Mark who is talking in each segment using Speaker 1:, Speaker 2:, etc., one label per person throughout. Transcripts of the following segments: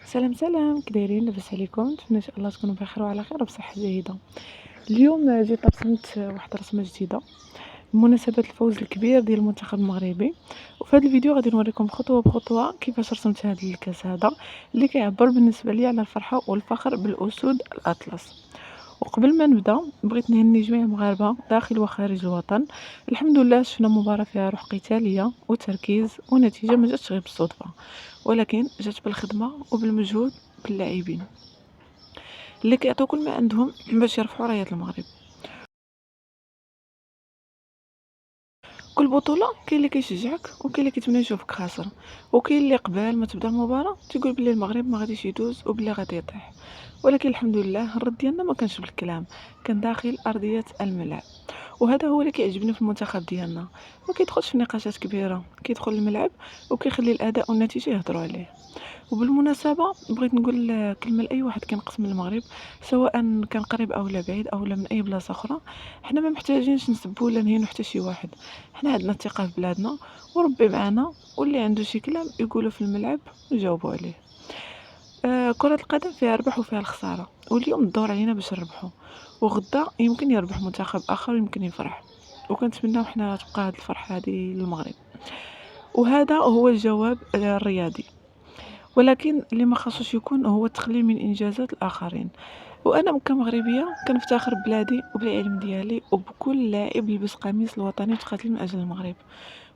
Speaker 1: سلام سلام، كي دايرين؟ لاباس عليكم؟ نتمنى ان شاء الله تكونوا بخير وعلى خير وبصحه جيده. اليوم جيت رسمت واحد الرسمه جديده بمناسبه الفوز الكبير ديال المنتخب المغربي. وفي هذا الفيديو غادي نوريكم خطوه بخطوه كيفاش رسمت هذا الكاس هذا اللي كيعبر بالنسبه لي على الفرحه والفخر بالاسود الاطلس. وقبل ما نبدا بغيت نهني جميع المغاربه داخل وخارج الوطن. الحمد لله شفنا مباراه فيها روح قتاليه وتركيز ونتيجه ما جاتش غير بالصدفه، ولكن جات بالخدمه وبالمجهود باللاعبين اللي كيعطيو كل ما عندهم باش يرفعوا راية المغرب. كل بطولة كاين اللي كيشجعك وكاين اللي كيتمنى يشوفك خاسر، وكاين اللي قبل ما تبدا المباراة تيقول بلي المغرب ما غاديش يدوز وبلي غادي يطيح. ولكن الحمد لله الرد ديالنا ما كانش بالكلام، كان داخل ارضية الملعب. وهذا هو اللي كيعجبني في المنتخب ديالنا، ما كيدخلش في نقاشات كبيرة، كيدخل الملعب وكيخلي الاداء والنتيجة يهضروا عليه. وبالمناسبة بغيت نقول كلمة لأي واحد كينقص من المغرب، سواء كان قريب أو لا بعيد أو لا من أي بلاصة أخرى. حنا ما محتاجينش نسبوا ولا نهينوا حتى شي واحد، حنا عندنا الثقة في بلادنا وربي معنا، واللي عنده شي كلام يقولوا في الملعب ويجاوبوا عليه. كرة القدم فيها ربح وفيها الخسارة، واليوم الدور علينا باش نربحوا، وغدا يمكن يربح منتخب آخر ويمكن يفرح، وكنتمناو حنا تبقى هاد الفرحة هادي للمغرب. وهذا هو الجواب الرياضي، ولكن اللي ما خاصوش يكون هو التقليل من انجازات الاخرين. وانا كمغربيه كنفتخر ببلادي وبالعلم ديالي وبكل لاعب لبس قميص الوطني وتقاتل من اجل المغرب.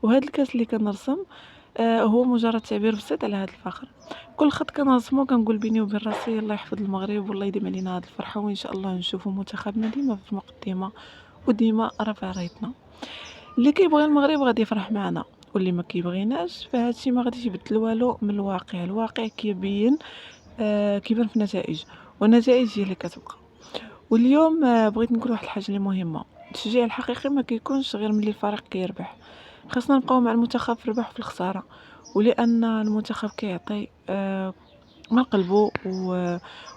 Speaker 1: وهذا الكاس اللي كنرسم هو مجرد تعبير بسيط على هذا الفخر. كل خط كنرسمو كنقول بيني وبين راسي الله يحفظ المغرب والله يديم علينا هذه الفرحه، وان شاء الله نشوفوا منتخبنا ديما في المقدمه وديما رافع رايتنا. اللي كيبغي المغرب غادي يفرح معنا، واللي ما كيبغيناش فهادشي ما غاديش يبدل والو من الواقع. الواقع كيبين كيبان في النتائج، والنتائج هي اللي كتبقى. واليوم بغيت نقول واحد الحاجه اللي مهمه: التشجيع الحقيقي ما كيكونش غير ملي الفريق كيربح، خاصنا نبقاو مع المنتخب في الربح وفي الخساره، ولان المنتخب كيعطي من قلبه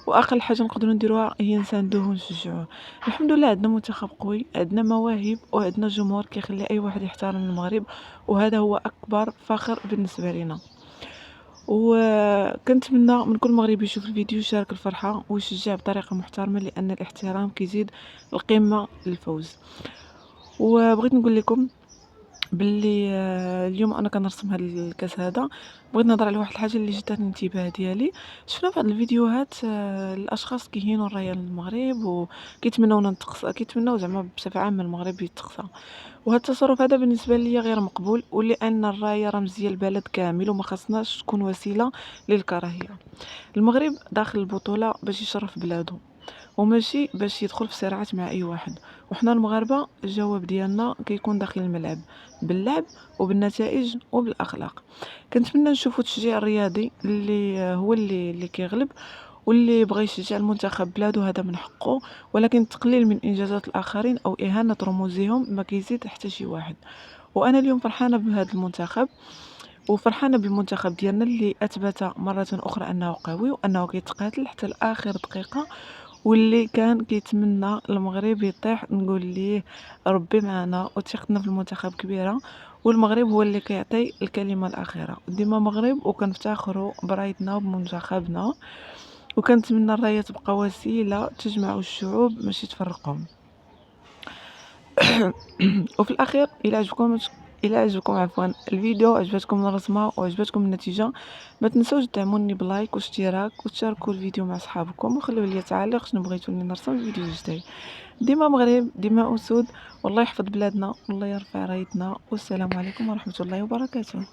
Speaker 1: واقل حاجه نقدروا نديروها هي نساندوه ونشجعوه. الحمد لله عندنا منتخب قوي، عندنا مواهب، وعندنا جمهور كيخلي اي واحد يحترم المغرب، وهذا هو اكبر فخر بالنسبه لنا. وكنتمنى من كل مغربي يشوف الفيديو يشارك الفرحه ويشجع بطريقه محترمه، لان الاحترام كيزيد القمه للفوز. وبغيت نقول لكم باللي اليوم انا كنرسم هذا الكاس هذا، بغيت نهضر على واحد الحاجه اللي جاتني الانتباه ديالي. شفنا في هاد الفيديوهات الاشخاص كيهينوا الرايه للمغرب وكيتمناونا كيتمناو زعما بصفه عامه المغرب يتقصى. وهذا التصرف هذا بالنسبه ليا غير مقبول، ولان الرايه رمزيه البلد كامل وما خصناش تكون وسيله للكراهيه. المغرب داخل البطوله باش يشرف بلاده، وماشي باش يدخل في صراعات مع اي واحد. وحنا المغاربه الجواب ديالنا كيكون داخل الملعب، باللعب وبالنتائج وبالاخلاق. كنتمنى نشوفوا التشجيع الرياضي اللي هو اللي كيغلب، واللي بغى يشجع المنتخب بلادو هذا من حقه، ولكن التقليل من انجازات الاخرين او اهانه رموزهم ما كيزيد حتى شي واحد. وانا اليوم فرحانه بهذا المنتخب، وفرحانه بالمنتخب ديالنا اللي اثبت مره اخرى انه قوي وانه كيتقاتل حتى لاخر دقيقه. واللي كان كيتمنى المغرب يطيح نقول ليه ربي معنا، وثقتنا في المنتخب كبيره، والمغرب هو اللي كيعطي الكلمه الاخيره. ديما مغرب وكنفتخروا برايتنا وبمنتخبنا، وكنتمنى الرايه تبقى وسيله تجمع الشعوب ماشي تفرقهم. وفي الاخير الى عجبكم عفوا الفيديو، عجبتكم الرسمه وعجبتكم النتيجه، ما تنسوش تدعموني بلايك واشتراك وتشاركوا الفيديو مع صحابكم، وخليوا لي تعليق شنو بغيتوني نرسم في فيديو جديد. ديما مغرب ديما اسود، والله يحفظ بلادنا والله يرفع رايتنا، والسلام عليكم ورحمه الله وبركاته.